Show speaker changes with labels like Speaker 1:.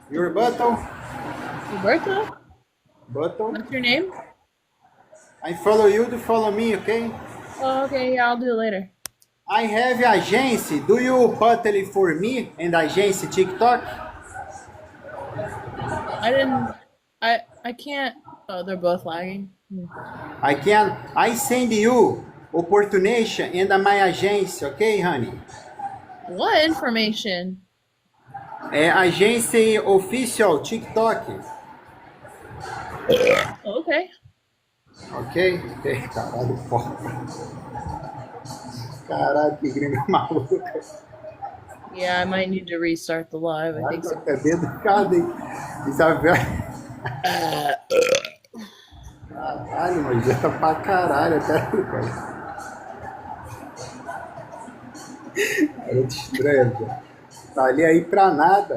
Speaker 1: Your button.
Speaker 2: Roberto?
Speaker 1: Button.
Speaker 2: What's your name?
Speaker 1: I follow you to follow me, okay?
Speaker 2: Oh, okay, yeah, I'll do it later.
Speaker 1: I have agency. Do you button for me and agency TikTok?
Speaker 2: I didn't. I can't. Oh, they're both lagging.
Speaker 1: I send you opportunity and my agency, okay, honey?
Speaker 2: What information?
Speaker 1: É agência official TikTok,
Speaker 2: Okay.
Speaker 1: ok? Caralho, porra. Caralho, que gringa maluca.
Speaker 2: Yeah, I might need to restart the live. I
Speaker 1: Caralho,
Speaker 2: think
Speaker 1: tô
Speaker 2: so.
Speaker 1: até educado, hein? Isabel.
Speaker 2: Uh,
Speaker 1: Caralho, nojenta pra caralho, até aí, cara. Cara, estranho, velho. Tá ali aí pra nada.